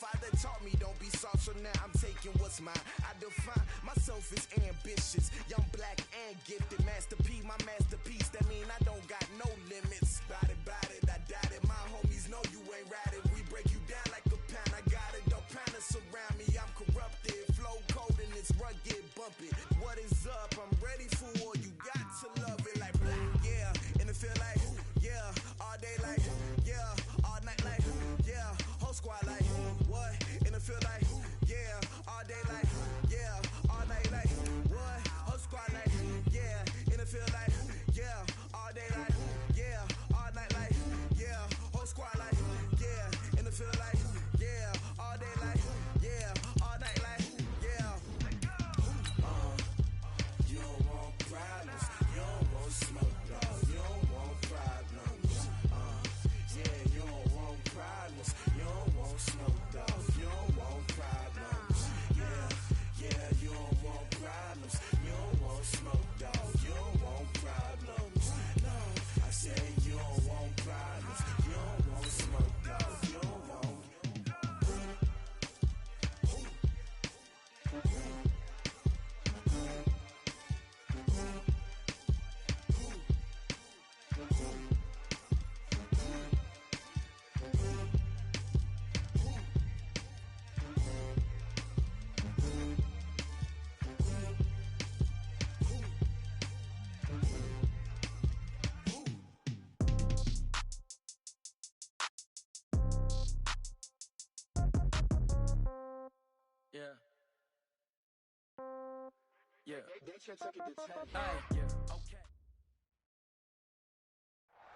father taught me don't be soft, so now I'm taking what's mine. I define myself as ambitious, young, black, and gifted. Master P, my masterpiece, that mean I don't got no limits. Bout it, I doubt it. My homies know you ain't ride it. We break you down like a pound. I got it, don't pound us around me. I'm corrupted, flow cold and it's rugged, bump it. What is up? I'm ready for war. You got to love it like black, yeah. And it feel like, yeah. All day like, yeah. All night like, yeah. Whole squad like, what? And it feel like, yeah. All day like, yeah. All night like, what? Whole squad like, yeah. And it feel like, yeah. All day like, yeah. All night like, yeah. Whole squad like, yeah. And it feel like, yeah. All day like, yeah. All night like, yeah. You don't want problems. You don't want smoke, dog. You don't want problems. Yeah, you don't want problems. You don't want smoke, dog. You don't want problems. Yeah, you don't want problems. You don't want smoke, dog. You don't want problems. No, I say you don't want problems. You don't want smoke, dog. You don't want.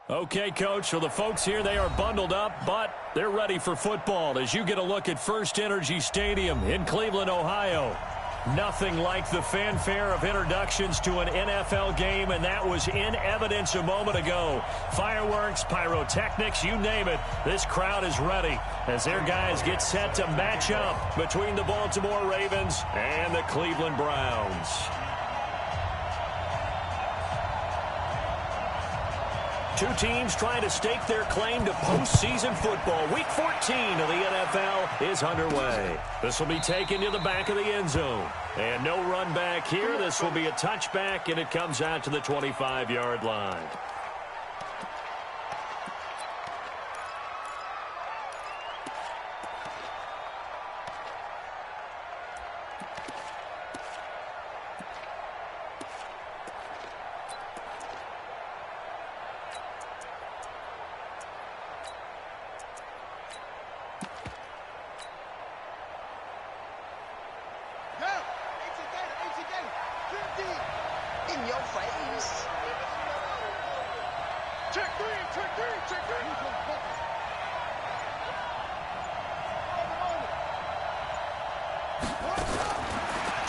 Okay, Coach, so the folks here, they are bundled up, but they're ready for football as you get a look at First Energy Stadium in Cleveland, Ohio. Nothing like the fanfare of introductions to an NFL game, and that was in evidence a moment ago. Fireworks, pyrotechnics, you name it, this crowd is ready as their guys get set to match up between the Baltimore Ravens and the Cleveland Browns. Two teams trying to stake their claim to postseason football. Week 14 of the NFL is underway. This will be taken to the back of the end zone. And no run back here. This will be a touchback, and it comes out to the 25-yard line.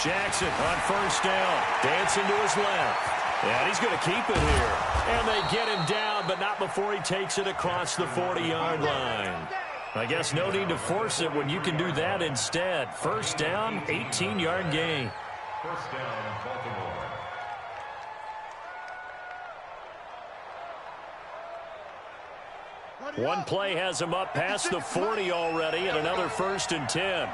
Jackson on first down, dancing to his left. And he's going to keep it here. And they get him down, but not before he takes it across the 40-yard line. I guess no need to force it when you can do that instead. First down, 18-yard gain. First down, Baltimore. One play has him up past the 40 already, and another 1st and 10.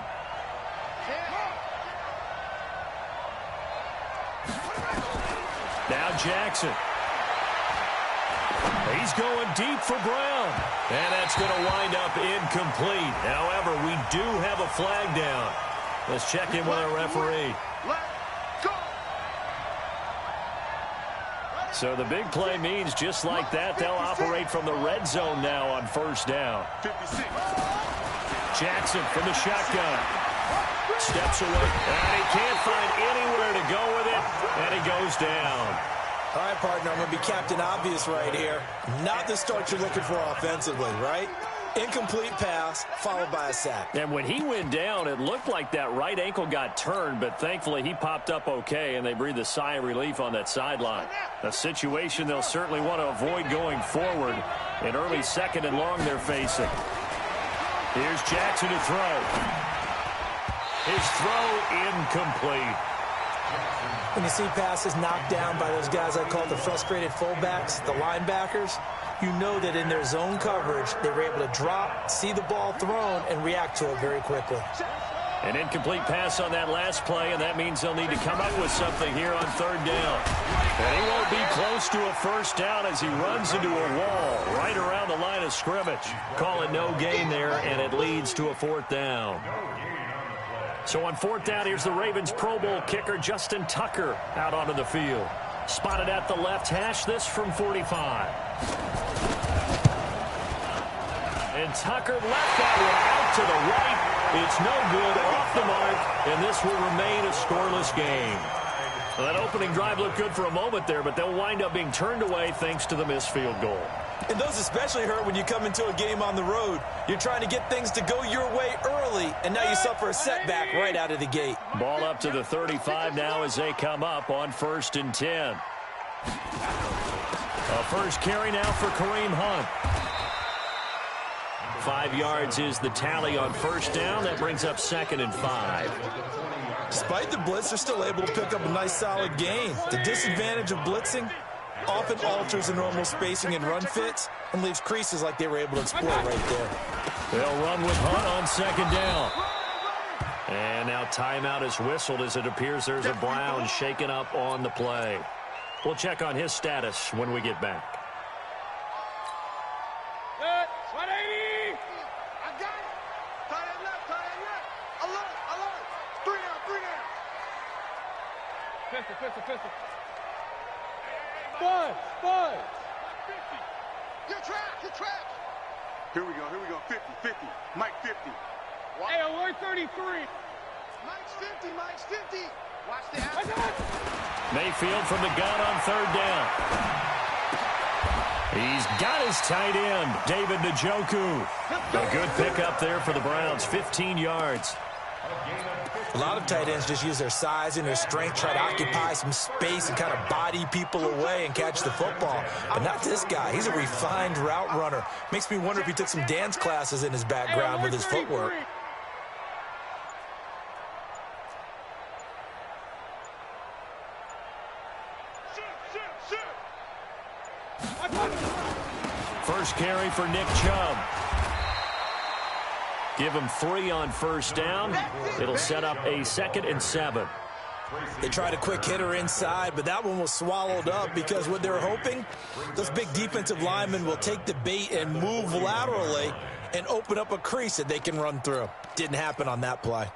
Now Jackson. He's going deep for Brown. And that's going to wind up incomplete. However, we do have a flag down. Let's check in with our referee. So the big play means just like that, they'll operate from the red zone now on first down. Jackson from the shotgun. Steps away, and he can't find anywhere to go with it, and he goes down. All right, partner, I'm going to be Captain Obvious right here. Not the start you're looking for offensively, right? Incomplete pass, followed by a sack. And when he went down, it looked like that right ankle got turned, but thankfully he popped up okay, and they breathed a sigh of relief on that sideline. A situation they'll certainly want to avoid going forward. An early 2nd and long they're facing. Here's Jackson to throw. His throw incomplete. When you see passes knocked down by those guys I call the frustrated fullbacks, the linebackers, you know that in their zone coverage, they were able to drop, see the ball thrown, and react to it very quickly. An incomplete pass on that last play, and that means they'll need to come up with something here on third down. And he won't be close to a first down as he runs into a wall right around the line of scrimmage. Call it no gain there, and it leads to a fourth down. So on fourth down, here's the Ravens Pro Bowl kicker Justin Tucker out onto the field. Spotted at the left hash, this from 45. And Tucker left that one out to the right. It's no good, off the mark, and this will remain a scoreless game. Well, that opening drive looked good for a moment there, but they'll wind up being turned away thanks to the missed field goal. And those especially hurt when you come into a game on the road. You're trying to get things to go your way early, and now you suffer a setback right out of the gate. Ball up to the 35 now as they come up on 1st and 10. A first carry now for Kareem Hunt. 5 yards is the tally on first down. That brings up 2nd and 5. Despite the blitz, they're still able to pick up a nice solid gain. The disadvantage of blitzing often alters the normal spacing and run fits and leaves creases like they were able to exploit right there. They'll run with Hunt on 2nd down. And now timeout is whistled as it appears there's a Brown shaken up on the play. We'll check on his status when we get back. 180! I got it! Tight end left, tight end left! Alert, alert! 3 down! Pistol! Spud! You're trapped! Here we go, 50, Mike 50. Hey, alert 33! Mike's 50! Watch the action! Mayfield from the gun on 3rd down. He's got his tight end, David Njoku. A good pickup there for the Browns, 15 yards. A lot of tight ends just use their size and their strength, try to occupy some space and kind of body people away and catch the football. But not this guy. He's a refined route runner. Makes me wonder if he took some dance classes in his background with his footwork. First carry for Nick Chubb. Give him 3 on first down. It'll set up a 2nd and 7. They tried a quick hitter inside, but that one was swallowed up because what they're hoping, those big defensive linemen will take the bait and move laterally and open up a crease that they can run through. Didn't happen on that play.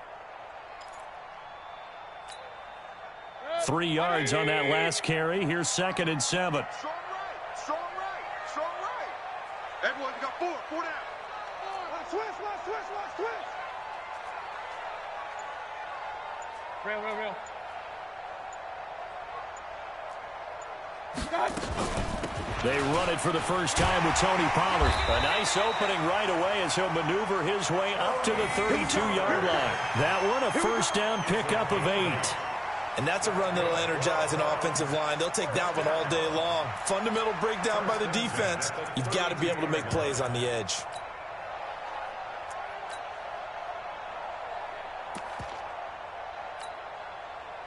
3 yards on that last carry. Here's 2nd and 7. Strong right. Everyone got 4 down. Switch! Real. They run it for the first time with Tony Pollard. A nice opening right away as he'll maneuver his way up to the 32-yard line. That one, a first down pickup of 8. And that's a run that'll energize an offensive line. They'll take that one all day long. Fundamental breakdown by the defense. You've got to be able to make plays on the edge.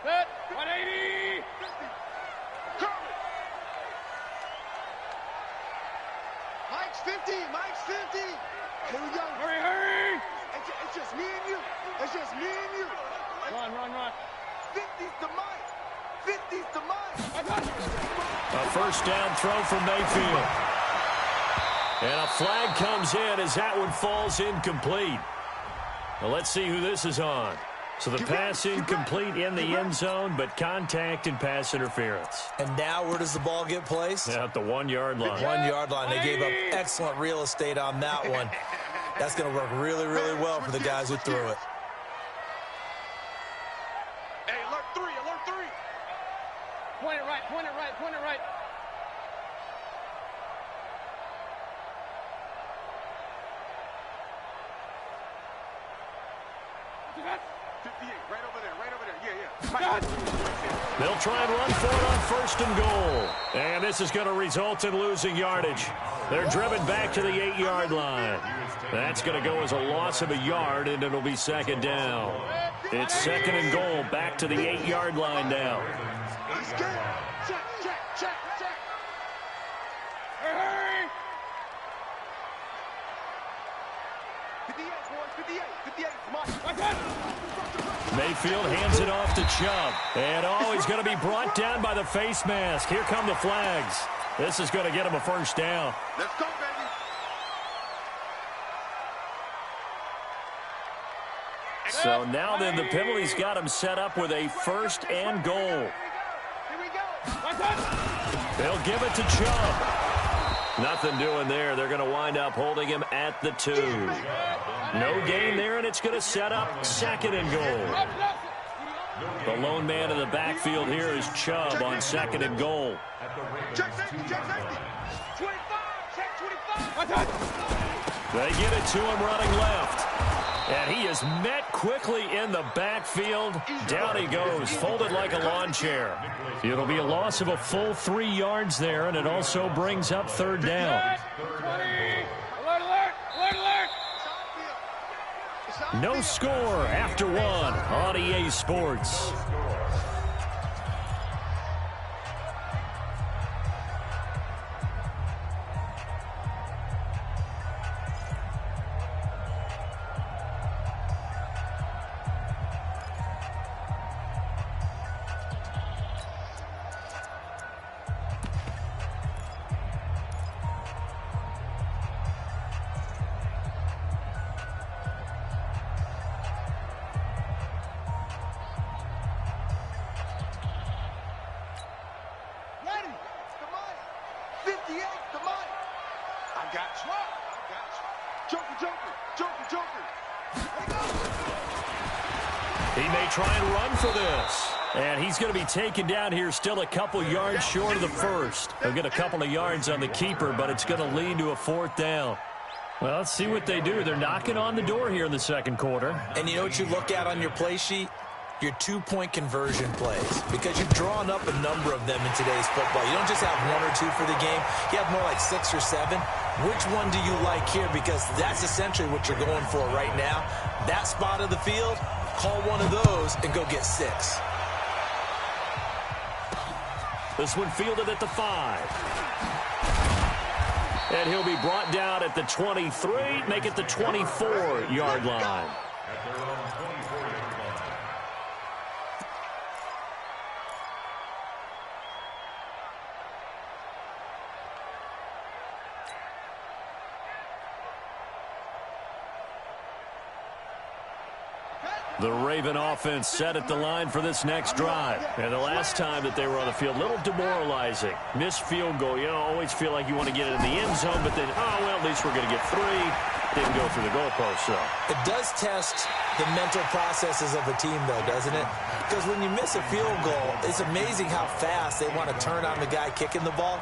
Set! 180! Mike's 50! Here we go. Hurry! It's just me and you. Run. 50's to Mike. 50's to Mike. I got you. A first down throw from Mayfield. And a flag comes in as that one falls incomplete. Well, let's see who this is on. So the pass incomplete in the end zone, but contact and pass interference. And now where does the ball get placed? At the 1-yard line. 1-yard line. They gave up excellent real estate on that one. That's going to work really, really well for the guys who threw it. Hey, alert 3. Point it right. You got 58, right over there. Yeah. They'll try and run for it on 1st and goal. And this is going to result in losing yardage. They're driven back to the 8-yard line. That's going to go as a loss of a yard, and it'll be 2nd down. It's 2nd and goal, back to the 8-yard line now. Check. Hurry! Mayfield hands it off to Chubb. And, he's going to be brought down by the face mask. Here come the flags. This is going to get him a first down. Let's go, baby. So now then the penalty's got him set up with a first and goal. Here we go. They'll give it to Chubb. Nothing doing there. They're going to wind up holding him at the 2. No gain there, and it's going to set up second and goal. The lone man in the backfield here is Chubb on second and goal. Check safety, check safety. 25, check 25. They get it to him running left. And he is met quickly in the backfield. Down he goes, folded like a lawn chair. It'll be a loss of a full 3 yards there, and it also brings up third down. No score after 1 on EA Sports. He may try and run for this. And he's going to be taken down here still a couple yards short of the first. He'll get a couple of yards on the keeper, but it's going to lead to a fourth down. Well, let's see what they do. They're knocking on the door here in the second quarter. And you know what you look at on your play sheet? Your 2-point conversion plays, because you've drawn up a number of them in today's football. You don't just have 1 or 2 for the game. You have more like 6 or 7. Which one do you like here? Because that's essentially what you're going for right now. That spot of the field, call one of those and go get 6. This one fielded at the 5. And he'll be brought down at the 23, make it the 24-yard line. The Raven offense set at the line for this next drive. And the last time that they were on the field, a little demoralizing. Missed field goal. You always feel like you want to get it in the end zone, but then, well, at least we're going to get 3. Didn't go through the goalpost, so. It does test the mental processes of a team, though, doesn't it? Because when you miss a field goal, it's amazing how fast they want to turn on the guy kicking the ball.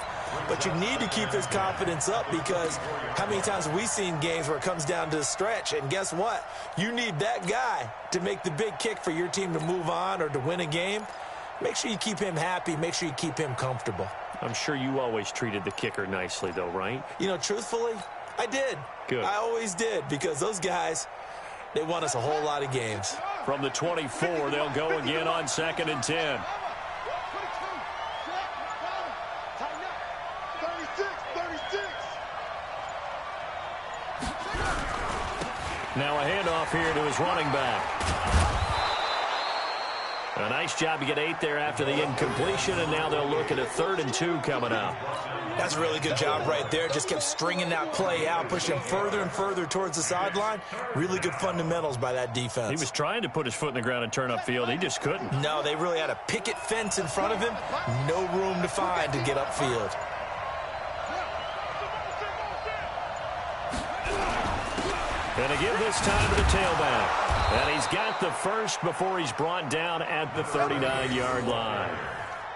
But you need to keep his confidence up, because how many times have we seen games where it comes down to a stretch, and guess what? You need that guy to make the big kick for your team to move on or to win a game. Make sure you keep him happy. Make sure you keep him comfortable. I'm sure you always treated the kicker nicely, though, right? You know, truthfully, I did. Good. I always did, because those guys, they won us a whole lot of games. From the 24, they'll go again on 2nd and 10. Now a handoff here to his running back. A nice job to get 8 there after the incompletion, and now they'll look at a 3rd and 2 coming up. That's a really good job right there. Just kept stringing that play out, pushing further and further towards the sideline. Really good fundamentals by that defense. He was trying to put his foot in the ground and turn upfield. He just couldn't. No, they really had a picket fence in front of him. No room to find to get upfield. And to give this time to the tailback. And he's got the first before he's brought down at the 39-yard line.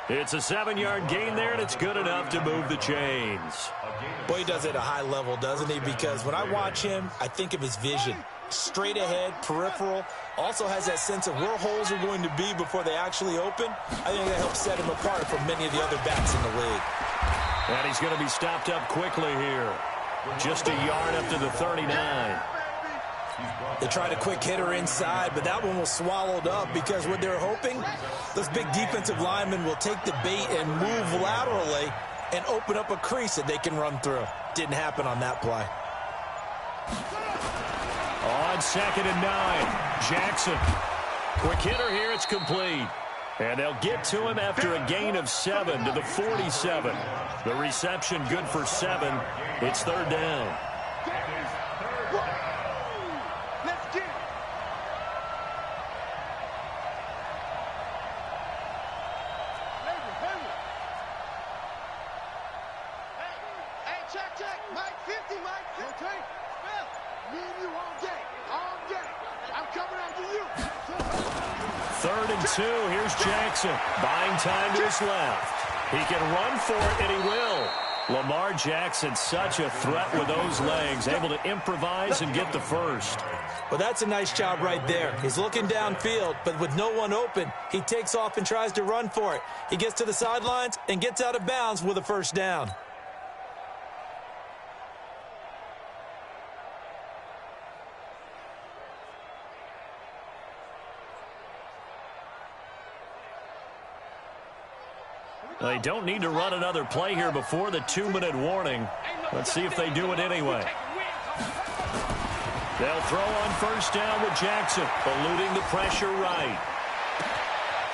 It's a 7-yard gain there, and it's good enough to move the chains. Boy, he does it at a high level, doesn't he? Because when I watch him, I think of his vision. Straight ahead, peripheral. Also has that sense of where holes are going to be before they actually open. I think that helps set him apart from many of the other backs in the league. And he's going to be stopped up quickly here. Just a yard up to the 39. They tried a quick hitter inside, but that one was swallowed up because what they're hoping, those big defensive linemen will take the bait and move laterally and open up a crease that they can run through. Didn't happen on that play. On 2nd and 9. Jackson. Quick hitter here. It's complete. And they'll get to him after a gain of 7 to the 47. The reception good for 7. It's 3rd down. Let's get it. Hey, check. Mike 50, Mike 50. Bill, me and you all day. I'm coming after you. 3rd and 2. Here's Jackson. Buying time to his left. He can run for it, and he will. Lamar Jackson, such a threat with those legs, able to improvise and get the first. Well, that's a nice job right there. He's looking downfield, but with no one open, he takes off and tries to run for it. He gets to the sidelines and gets out of bounds with a first down. They don't need to run another play here before the 2-minute warning. Let's see if they do it anyway. They'll throw on 1st down with Jackson, eluding the pressure right.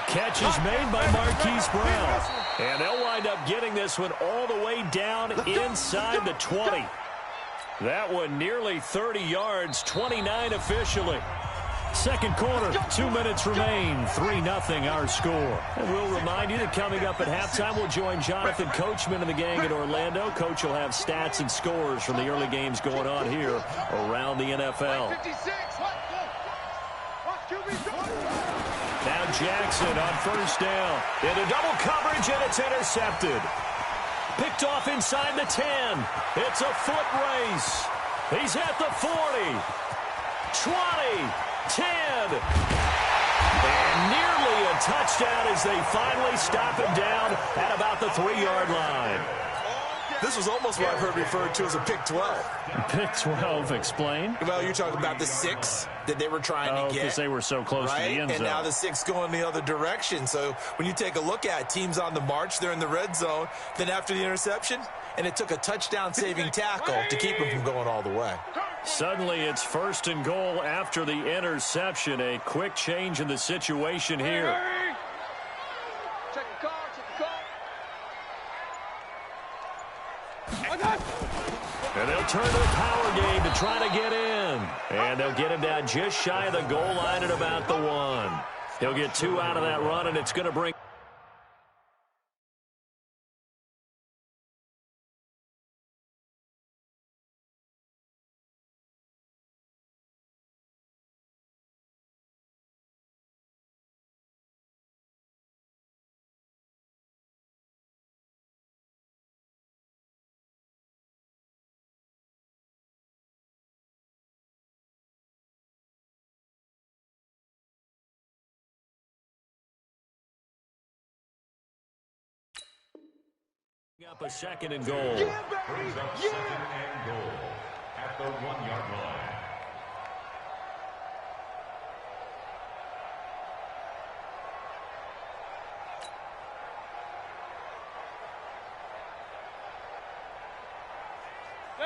Catch is made by Marquise Brown. And they'll wind up getting this one all the way down inside the 20. That one nearly 30 yards, 29 officially. 2nd quarter, 2 minutes remain, 3-0 our score. And we'll remind you that coming up at halftime, we'll join Jonathan Coachman and the gang in Orlando. Coach will have stats and scores from the early games going on here around the NFL. Now Jackson on 1st down. Into double coverage, and it's intercepted. Picked off inside the 10. It's a foot race. He's at the 40, 20, 10, and nearly a touchdown as they finally stop him down at about the 3-yard line. This was almost what I've heard referred to as a pick 12. Pick 12, explain. Well, you're talking about the 6 that they were trying to get. Because they were so close to the end zone. And now the 6 going the other direction. So when you take a look at teams on the march, they're in the red zone. Then after the interception, and it took a touchdown-saving tackle to keep them from going all the way. Suddenly it's 1st and goal after the interception. A quick change in the situation here. Check the call. And they'll turn to the power game to try to get in. And they'll get him down just shy of the goal line at about the 1. He'll get 2 out of that run, and it's going to bring... Up a 2nd and goal. Brings up 2nd and goal at the 1-yard line.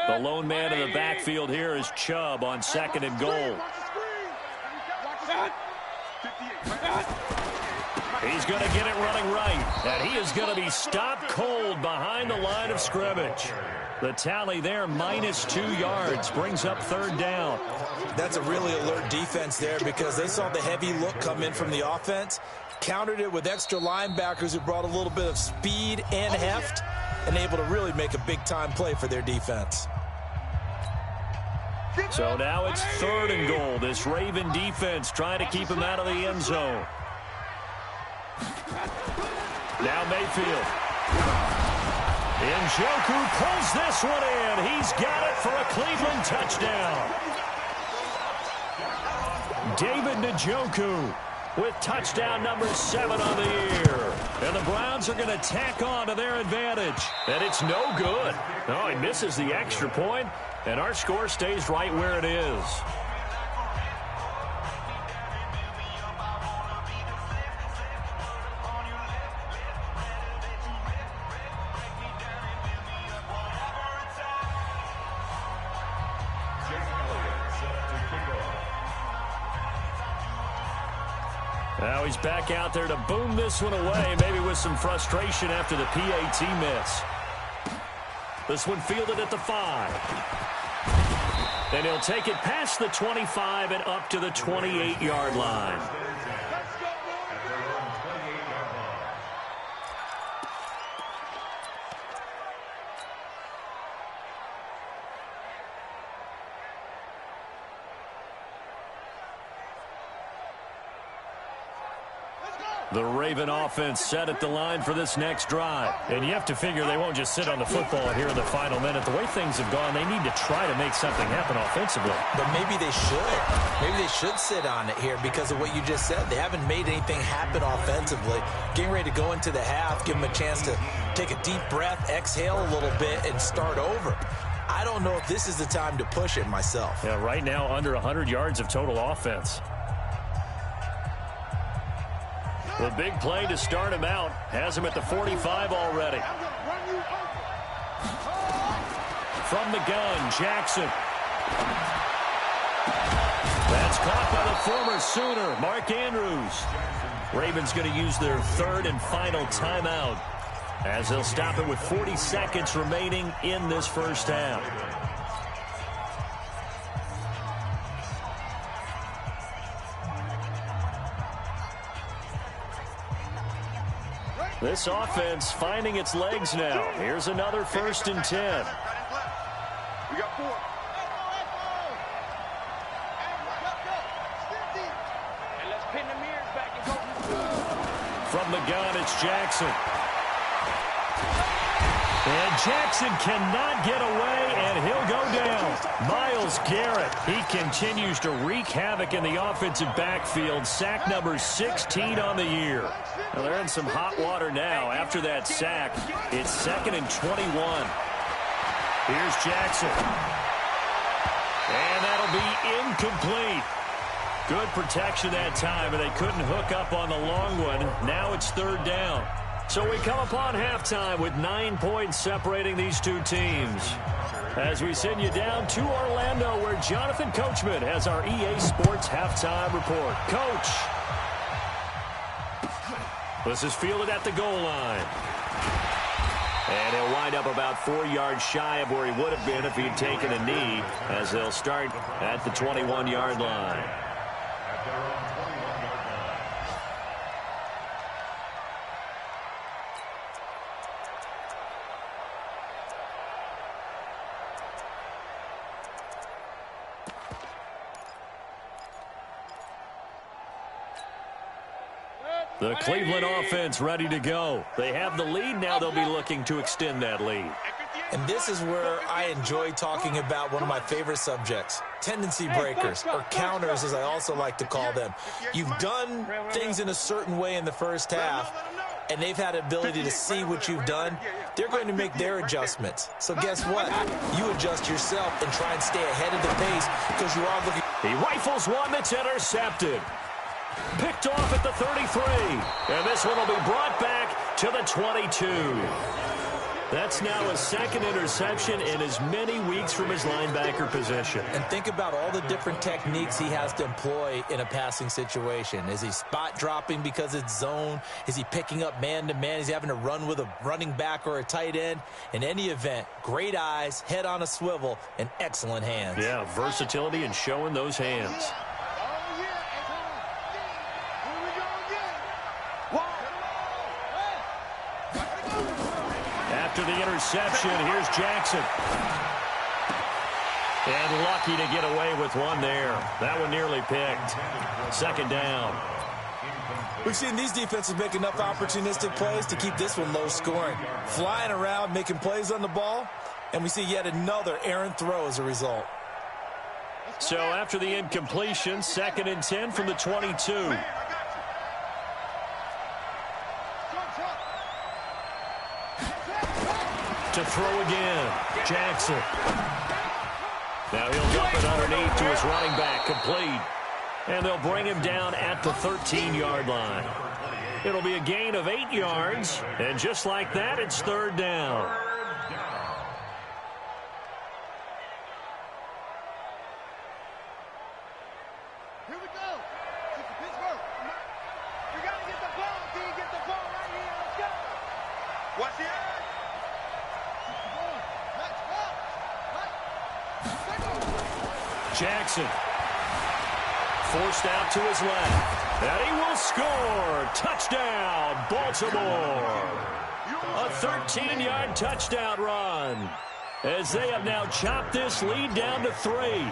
The lone man in the backfield here is Chubb on 2nd and goal. He's going to get it running right, and he is going to be stopped cold behind the line of scrimmage. The tally there, -2 yards, brings up 3rd down. That's a really alert defense there because they saw the heavy look come in from the offense, countered it with extra linebackers who brought a little bit of speed and heft, and able to really make a big-time play for their defense. So now it's 3rd and goal. This Raven defense trying to keep him out of the end zone. Now Mayfield. Njoku pulls this one in. He's got it for a Cleveland touchdown. David Njoku with touchdown number 7 on the year. And the Browns are going to tack on to their advantage. And it's no good. Oh, he misses the extra point, and our score stays right where it is. Jake Elliott set to kick off. Now he's back out there to boom this one away, maybe with some frustration after the PAT miss. This one fielded at the 5. And he'll take it past the 25 and up to the 28-yard line. The Raven offense set at the line for this next drive. And you have to figure they won't just sit on the football here in the final minute. The way things have gone, they need to try to make something happen offensively. But maybe they should. Maybe they should sit on it here because of what you just said. They haven't made anything happen offensively. Getting ready to go into the half, give them a chance to take a deep breath, exhale a little bit, and start over. I don't know if this is the time to push it myself. Yeah, right now under 100 yards of total offense. The big play to start him out. Has him at the 45 already. From the gun, Jackson. That's caught by the former Sooner, Mark Andrews. Ravens going to use their third and final timeout as they'll stop it with 40 seconds remaining in this first half. This offense finding its legs now. Here's another 1st and 10. We got 4. And let's pin the mirrors back and go. From the gun, it's Jackson. And Jackson cannot get away, and he'll go down. Myles Garrett, he continues to wreak havoc in the offensive backfield. Sack number 16 on the year. Well, they're in some hot water now. After that sack, it's 2nd and 21. Here's Jackson. And that'll be incomplete. Good protection that time, and they couldn't hook up on the long one. Now it's 3rd down. So we come upon halftime with 9 points separating these two teams. As we send you down to Orlando, where Jonathan Coachman has our EA Sports halftime report. Coach. This is fielded at the goal line. And he'll wind up about 4 yards shy of where he would have been if he'd taken a knee, as they'll start at the 21-yard line. The Cleveland offense ready to go. They have the lead. Now they'll be looking to extend that lead. And this is where I enjoy talking about one of my favorite subjects, tendency breakers, or counters as I also like to call them. You've done things in a certain way in the first half, and they've had the ability to see what you've done. They're going to make their adjustments. So guess what? You adjust yourself and try and stay ahead of the pace because you are looking. He rifles one that's intercepted. Picked off at the 33. And this one will be brought back to the 22. That's now his 2nd interception in as many weeks from his linebacker position. And think about all the different techniques he has to employ in a passing situation. Is he spot dropping because it's zone? Is he picking up man-to-man? Is he having to run with a running back or a tight end? In any event, great eyes, head on a swivel, and excellent hands. Yeah, versatility and showing those hands. After the interception, here's Jackson. And lucky to get away with one there. That one nearly picked. 2nd down. We've seen these defenses make enough opportunistic plays to keep this one low scoring. Flying around, making plays on the ball, and we see yet another errant throw as a result. So after the incompletion, 2nd and 10 from the 22. To throw again, Jackson. Now he'll dump it underneath to his running back, complete. And they'll bring him down at the 13-yard line. It'll be a gain of 8 yards, and just like that, it's 3rd down. Here we go. Pittsburgh. We got to get the ball, D. Get the ball right here. Let's go. What's the edge? Jackson forced out to his left, and he will score. Touchdown, Baltimore. A 13-yard touchdown run as they have now chopped this lead down to 3.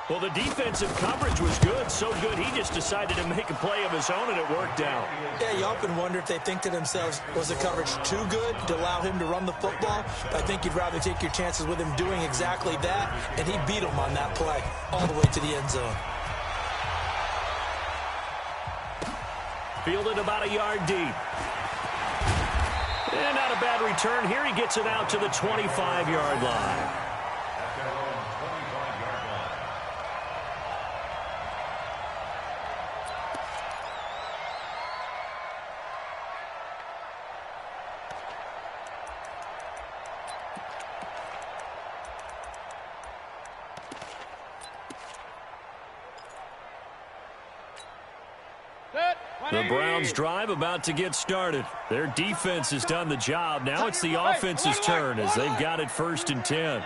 Well, the defensive coverage was good, so good he just decided to make a play of his own, and it worked out. Yeah, you often wonder if they think to themselves, was the coverage too good to allow him to run the football? I think you'd rather take your chances with him doing exactly that, and he beat him on that play all the way to the end zone. Fielded about a yard deep. And not a bad return here. He gets it out to the 25-yard line. The Browns drive about to get started. Their defense has done the job. Now it's the offense's turn as they've got it 1st and 10.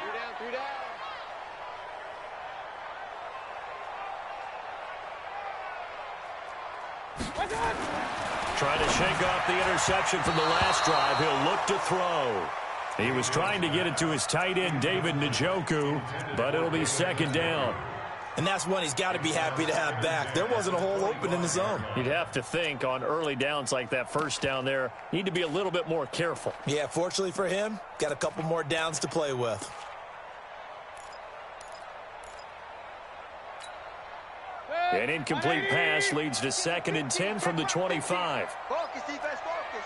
Trying to shake off the interception from the last drive. He'll look to throw. He was trying to get it to his tight end, David Njoku, but it'll be 2nd down. And that's one he's got to be happy to have back. There wasn't a hole open in the zone. You'd have to think on early downs like that 1st down there, need to be a little bit more careful. Yeah, fortunately for him, got a couple more downs to play with. An incomplete pass leads to 2nd and 10 from the 25. Focus, defense, focus.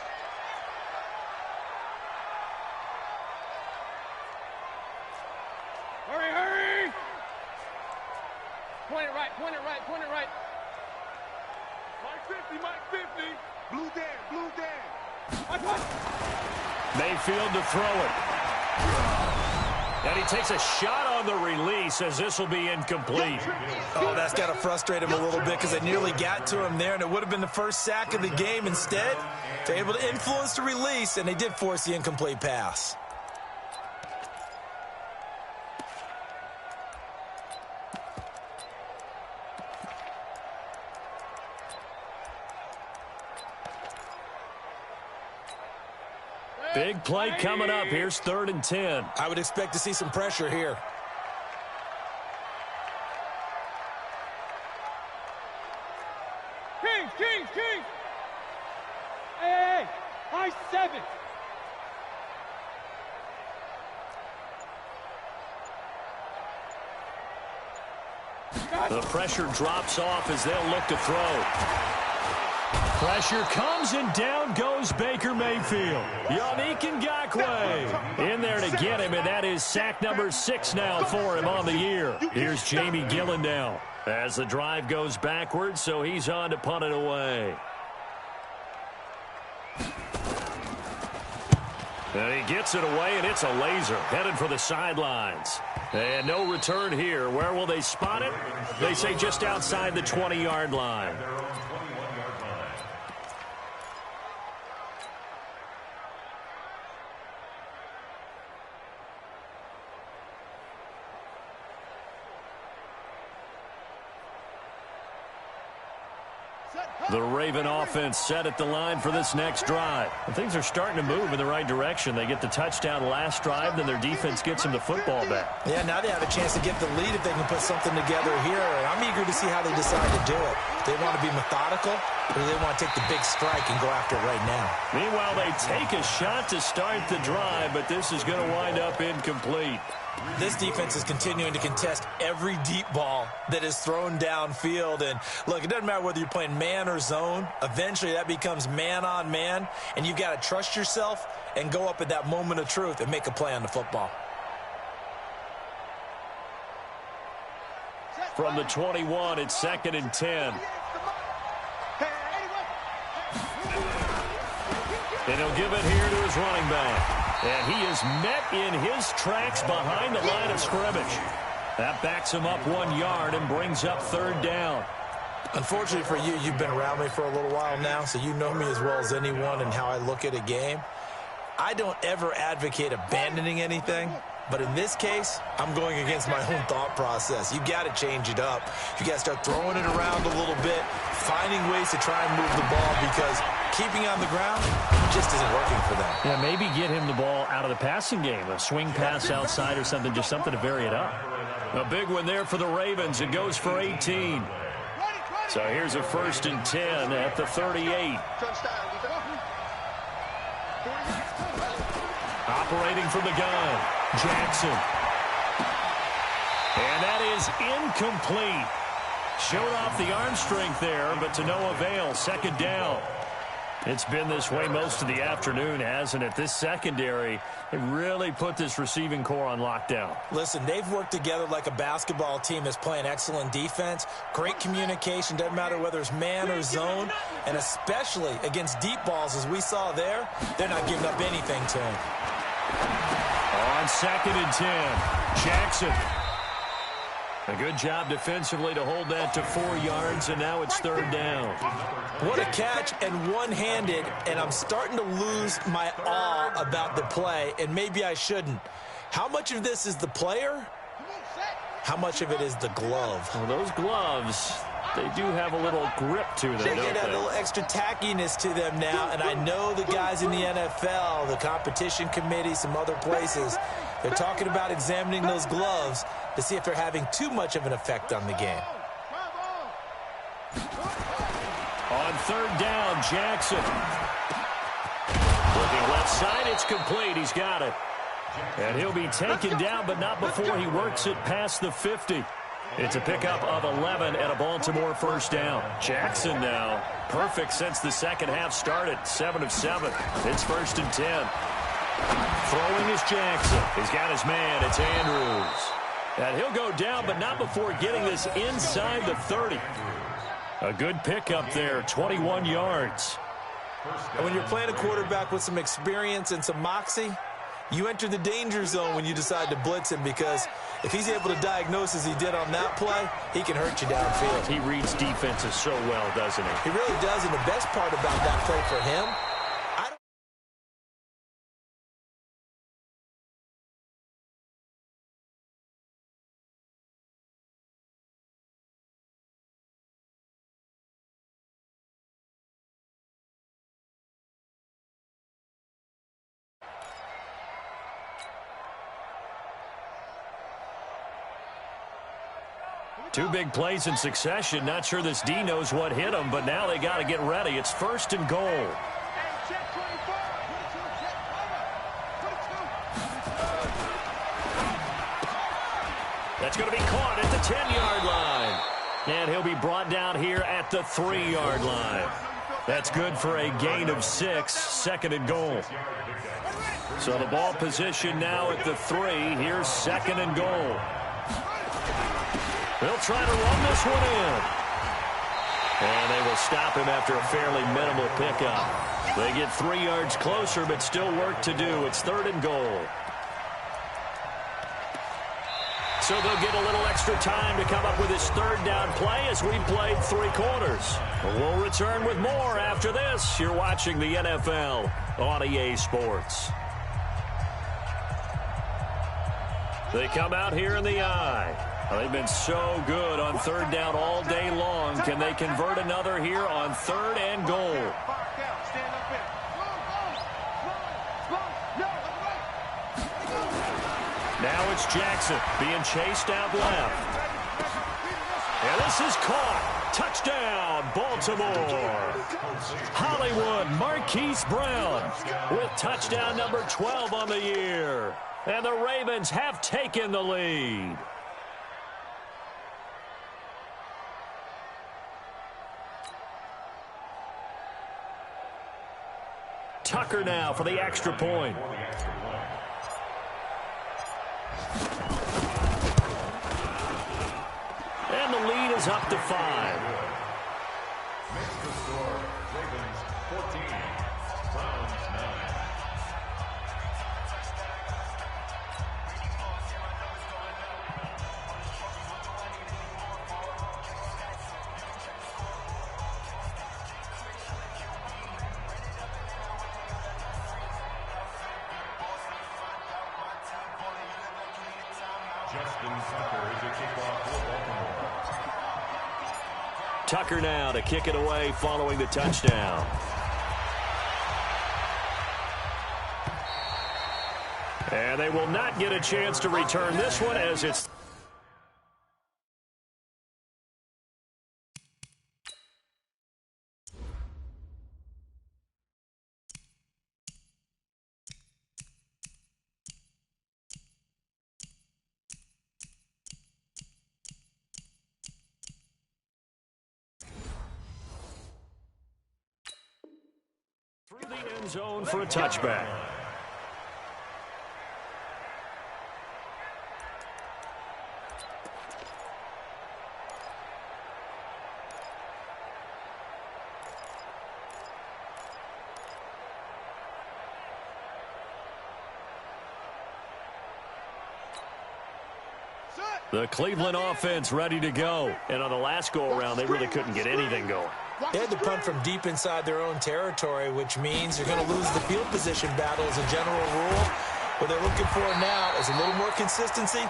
Hurry, hurry! Point it right, point it right, point it right. Mike 50. Blue Dan. Watch, watch. Mayfield to throw it. And he takes a shot on the release as this will be incomplete. Oh, that's got to frustrate him a little bit because they nearly got to him there, and it would have been the first sack of the game. Instead, they're able to influence the release, and they did force the incomplete pass. Big play coming up. Here's 3rd and 10. I would expect to see some pressure here. Kings! Hey! High 7! The pressure drops off as they'll look to throw. Pressure comes and down goes Baker Mayfield. Yannick Ngakoue in there to get him, and that is sack number 6 now for him on the year. Here's Jamie Gillen now as the drive goes backwards, so he's on to punt it away. And he gets it away, and it's a laser headed for the sidelines. And no return here. Where will they spot it? They say just outside the 20-yard line. The Raven offense set at the line for this next drive. And things are starting to move in the right direction. They get the touchdown last drive, then their defense gets them the football back. Yeah, now they have a chance to get the lead if they can put something together here. And I'm eager to see how they decide to do it. Do they want to be methodical, or do they want to take the big strike and go after it right now? Meanwhile, they take a shot to start the drive, but this is going to wind up incomplete. This defense is continuing to contest every deep ball that is thrown downfield. And, look, it doesn't matter whether you're playing man or zone. Eventually, that becomes man on man, and you've got to trust yourself and go up at that moment of truth and make a play on the football. From the 21, it's 2nd and 10. And he'll give it here to his running back. And he is met in his tracks behind the line of scrimmage. That backs him up 1 yard and brings up 3rd down. Unfortunately for you, you've been around me for a little while now, so you know me as well as anyone and how I look at a game. I don't ever advocate abandoning anything, but in this case, I'm going against my own thought process. You got to change it up. You got to start throwing it around a little bit, finding ways to try and move the ball, because keeping on the ground just isn't working for them. Yeah, maybe get him the ball out of the passing game, a swing pass outside or something, just something to vary it up. A big one there for the Ravens. It goes for 18. So here's a 1st and 10 at the 38. Operating from the gun, Jackson. And that is incomplete. Showed off the arm strength there, but to no avail. 2nd down. It's been this way most of the afternoon, hasn't it? This secondary, it really put this receiving core on lockdown. Listen, they've worked together like a basketball team that's playing excellent defense. Great communication, doesn't matter whether it's man or zone. And especially against deep balls, as we saw there, they're not giving up anything to him. On 2nd and 10, Jackson. A good job defensively to hold that to 4 yards, and now it's 3rd down. What a catch, and one-handed, and I'm starting to lose my awe about the play, and maybe I shouldn't. How much of this is the player? How much of it is the glove? Well, those gloves, they do have a little grip to them, They don't get a they? little extra tackiness to them now, and I know the guys in the NFL, the competition committee, some other places, they're talking about examining those gloves to see if they're having too much of an effect on the game. On 3rd down, Jackson. Looking left side, it's complete. He's got it. And he'll be taken down, but not before he works it past the 50. It's a pickup of 11 and a Baltimore 1st down. Jackson now, perfect since the second half started. 7 of 7. It's 1st and 10. Throwing is Jackson. He's got his man. It's Andrews. And he'll go down, but not before getting this inside the 30. A good pickup there, 21 yards. And when you're playing a quarterback with some experience and some moxie, you enter the danger zone when you decide to blitz him, because if he's able to diagnose as he did on that play, he can hurt you downfield. He reads defenses so well, doesn't he? He really does, and the best part about that play for him, Two big plays in succession. Not sure this D knows what hit him, but now they got to get ready. It's 1st and goal. That's going to be caught at the 10-yard line. And he'll be brought down here at the 3-yard line. That's good for a gain of 6, 2nd and goal. So the ball position now at the 3. Here's 2nd and goal. They'll try to run this one in. And they will stop him after a fairly minimal pickup. They get 3 yards closer, but still work to do. It's 3rd and goal. So they'll get a little extra time to come up with his 3rd down play as we played 3 quarters. We'll return with more after this. You're watching the NFL on EA Sports. They come out here in the eye. They've been so good on 3rd down all day long. Can they convert another here on 3rd and goal? Now it's Jackson being chased out left. And this is caught. Touchdown, Baltimore. Hollywood Marquise Brown with touchdown number 12 on the year. And the Ravens have taken the lead. Tucker now for the extra point. And the lead is up to 5. Makes the score Ravens 14, Browns 9. Tucker now to kick it away following the touchdown. And they will not get a chance to return this one as it's... through the end zone for a touchback. The Cleveland offense ready to go. And on the last go-around, they really couldn't get anything going. They had to punt from deep inside their own territory, which means you're going to lose the field position battle as a general rule. What they're looking for now is a little more consistency,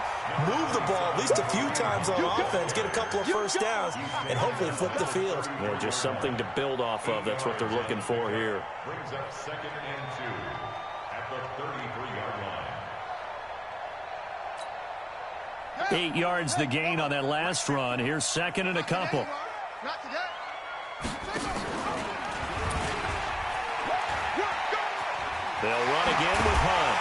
move the ball at least a few times on offense, get a couple of first downs, and hopefully flip the field. Yeah, just something to build off of. That's what they're looking for here. Brings up 2nd and 2 at the 33-yard line. 8 yards the gain on that last run. Here's 2nd and a couple. Not today. They'll run again with Hunt.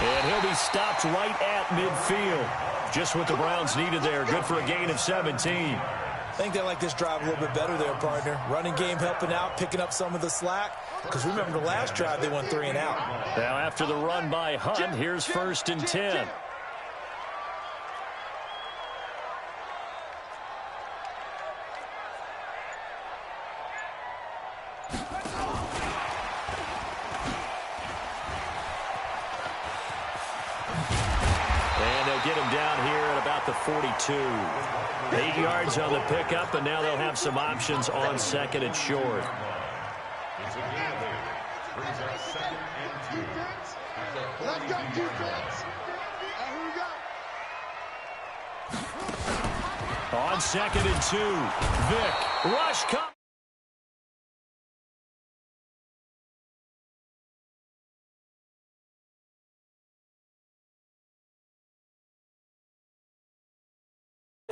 And he'll be stopped right at midfield. Just what the Browns needed there. Good for a gain of 17. I think they like this drive a little bit better there, partner. Running game helping out, picking up some of the slack. Because remember the last drive, they went 3 and out. Now after the run by Hunt, here's 1st and 10. Get him down here at about the 42. 8 yards on the pickup, and now they'll have some options on 2nd and short. It's a gain of 8. Brings up 2nd and 2. Let's go, defense. Here we go. On 2nd and 2, Vick. Rush comes.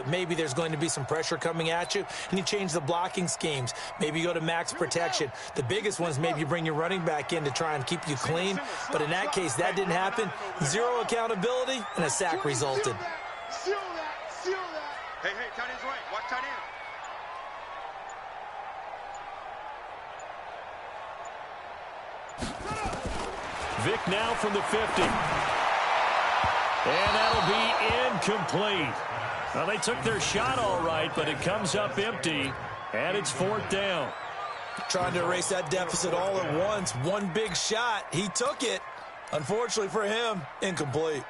Maybe there's going to be some pressure coming at you, and you change the blocking schemes. Maybe you go to max protection. The biggest one is maybe you bring your running back in to try and keep you clean. But in that case, that didn't happen. 0 accountability, and a sack resulted. Seal that. Seal that. Hey, tight end's right. Watch tight end. Vick now from the 50. And that'll be incomplete. Well, they took their shot all right, but it comes up empty, and it's 4th down. Trying to erase that deficit all at once. One big shot. He took it. Unfortunately for him, incomplete.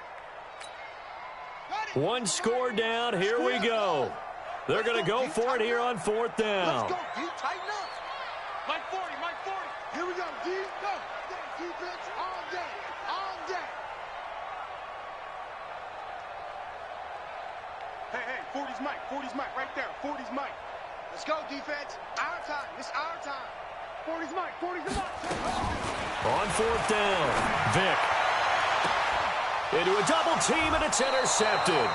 One score down. Here we go. They're going to go for it here on 4th down. Let's go, D. Tighten up. Mike 40. Here we go, D. Go. Defense all day. All day. Hey, 40's Mike right there. 40's Mike. Let's go, defense. Our time. It's our time. 40's Mike. On 4th down, Vick. Into a double team, and it's intercepted.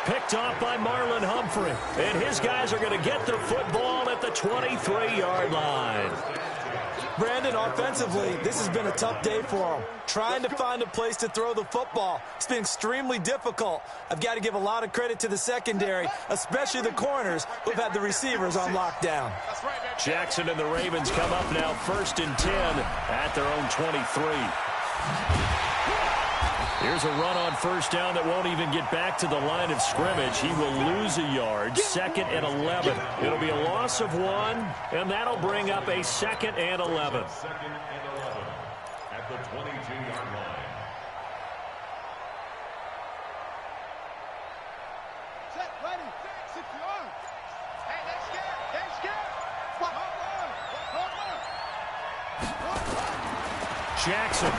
Picked off by Marlon Humphrey. And his guys are going to get the football at the 23-yard line. Brandon, offensively, this has been a tough day for him. Trying to find a place to throw the football. It's been extremely difficult. I've got to give a lot of credit to the secondary, especially the corners who've had the receivers on lockdown. Jackson and the Ravens come up now 1st and 10 at their own 23. Here's a run on 1st down that won't even get back to the line of scrimmage. He will lose a yard. 2nd and 11. It'll be a loss of 1, and that'll bring up a 2nd and 11. 2nd and 11 at the 22-yard line. Set, ready. 6 yards. Hey, they're scared. Jackson.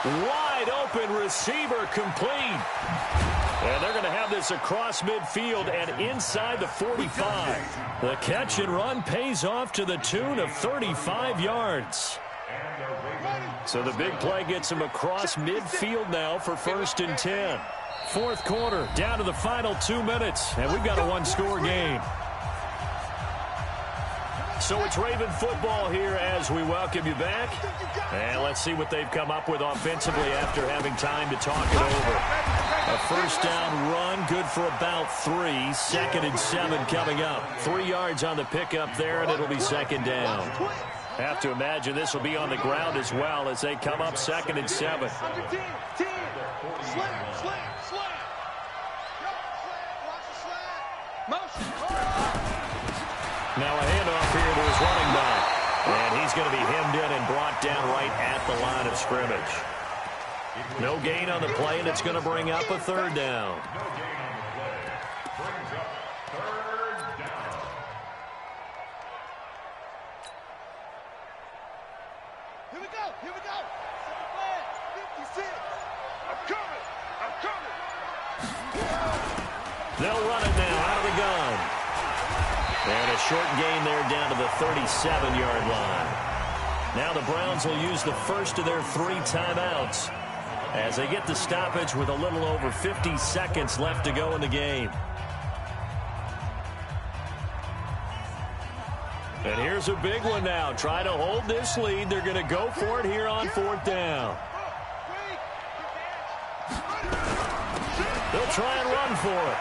Wide Wide open receiver complete. And they're going to have this across midfield and inside the 45. The catch and run pays off to the tune of 35 yards. So the big play gets him across midfield now for 1st and 10. Fourth quarter, down to the final 2 minutes, and we've got a one-score game. So it's Raven football here as we welcome you back. And let's see what they've come up with offensively after having time to talk it over. A first down run, good for about 3. 2nd and 7 coming up. 3 yards on the pickup there, and it'll be 2nd down. Have to imagine this will be on the ground as well as they come up 2nd and 7. Now a handoff here to his running back. And he's going to be hemmed in and brought down right at the line of scrimmage. No gain on the play, and it's going to bring up a 3rd down. Here we go. Here we go. 56. I'm coming. They'll run it now out of the gun. And a short gain there down to the 37-yard line. Now the Browns will use the first of their 3 timeouts as they get the stoppage with a little over 50 seconds left to go in the game. And here's a big one now. Try to hold this lead. They're going to go for it here on 4th down. They'll try and run for it.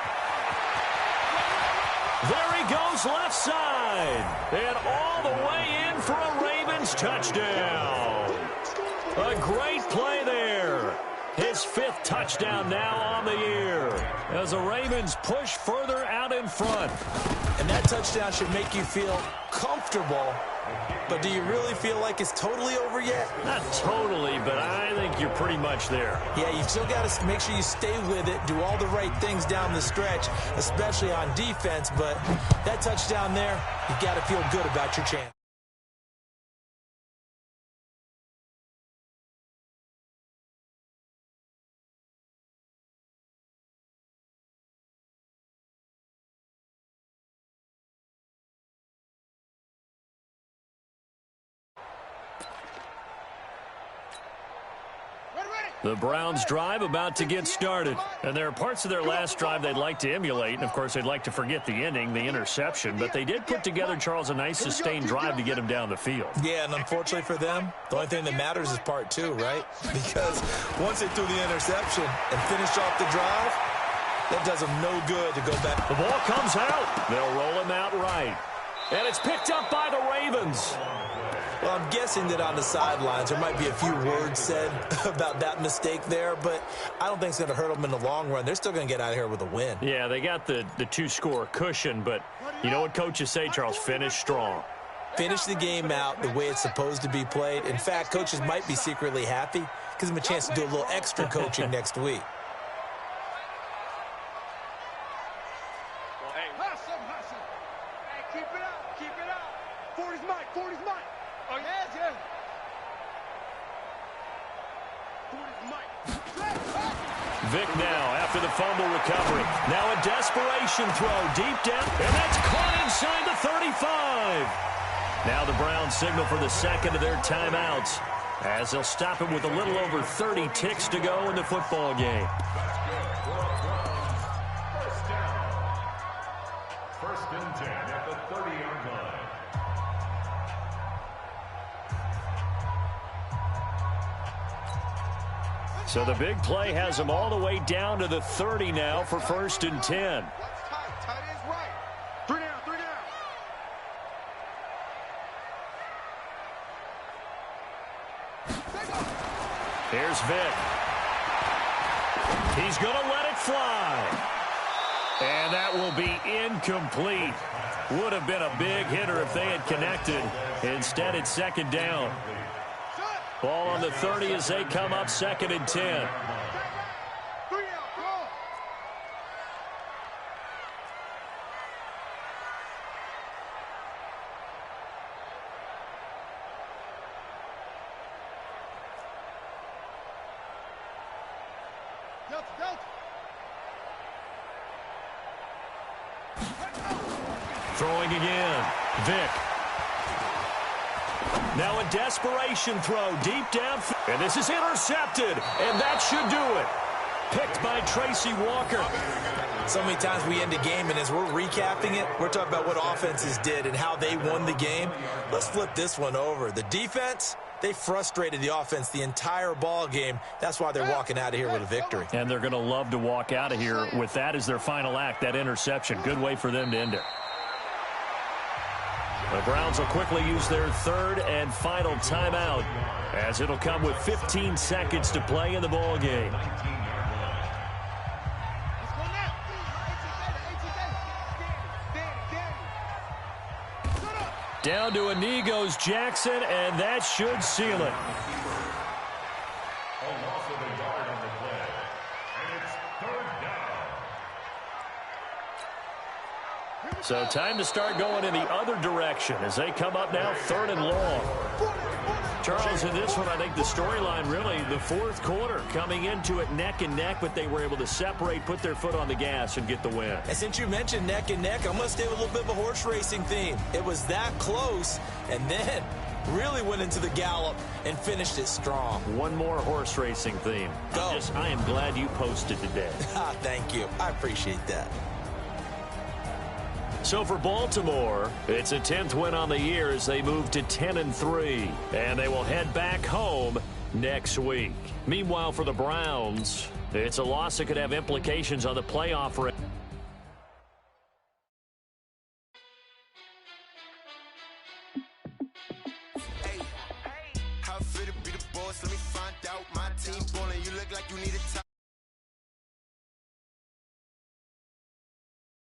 There he goes left side. And all the way in for a Ravens touchdown. A great play there. His 5th touchdown now on the year as the Ravens push further out in front. And that touchdown should make you feel comfortable. But do you really feel like it's totally over yet? Not totally, but I think you're pretty much there. Yeah, you still got to make sure you stay with it, do all the right things down the stretch, especially on defense. But that touchdown there, you got to feel good about your chance. The Browns drive about to get started. And there are parts of their last drive they'd like to emulate. And, of course, they'd like to forget the ending, the interception. But they did put together, Charles, a nice sustained drive to get him down the field. Yeah, and unfortunately for them, the only thing that matters is part 2, right? Because once they threw the interception and finished off the drive, that does them no good to go back. The ball comes out. They'll roll him out right. And it's picked up by the Ravens. Well, I'm guessing that on the sidelines there might be a few words said about that mistake there, but I don't think it's going to hurt them in the long run. They're still going to get out of here with a win. Yeah, they got the 2-score cushion, but you know what coaches say, Charles? Finish strong. Finish the game out the way it's supposed to be played. In fact, coaches might be secretly happy. Gives them a chance to do a little extra coaching next week. Hustle. Hey, keep it up. 40's Mike. Oh, yeah. 40's Mike. Vic now after the fumble recovery. Now a desperation throw deep down, and that's caught inside the 35. Now the Browns signal for the 2nd of their timeouts as they'll stop him with a little over 30 ticks to go in the football game. First and 10 at the 30-yard line. So the big play has them all the way down to the 30 now for 1st and 10. Tight ends right. 3 down. Here's Vic. He's going to let it fly. And that will be incomplete. Would have been a big hitter if they had connected. Instead, it's 2nd down. Ball on the 30 as they come up 2nd and 10. Throwing again. Vic. Now a desperation throw deep down. And this is intercepted. And that should do it. Picked by Tracy Walker. So many times we end a game, and as we're recapping it, we're talking about what offenses did and how they won the game. Let's flip this one over. The defense, they frustrated the offense the entire ball game. That's why they're walking out of here with a victory. And they're going to love to walk out of here with that as their final act, that interception. Good way for them to end it. The Browns will quickly use their third and final timeout, as it'll come with 15 seconds to play in the ball game. Down to a knee goes Jackson, and that should seal it. A loss of a yard on the play, and it's third down. So time to start going in the other direction as they come up now, third and long. Charles, in this one, I think the storyline really, the fourth quarter, coming into it neck and neck, but they were able to separate, put their foot on the gas, and get the win. And since you mentioned neck and neck, I'm going to stay with a little bit of a horse racing theme. It was that close, and then really went into the gallop and finished it strong. One more horse racing theme. Go. I am glad you posted today. Thank you. I appreciate that. So for Baltimore, it's a 10th win on the year as they move to 10-3, and they will head back home next week. Meanwhile, for the Browns, it's a loss that could have implications on the playoff race. How fit to be the boss? Let me find out. My team ballin', you look like you need a top.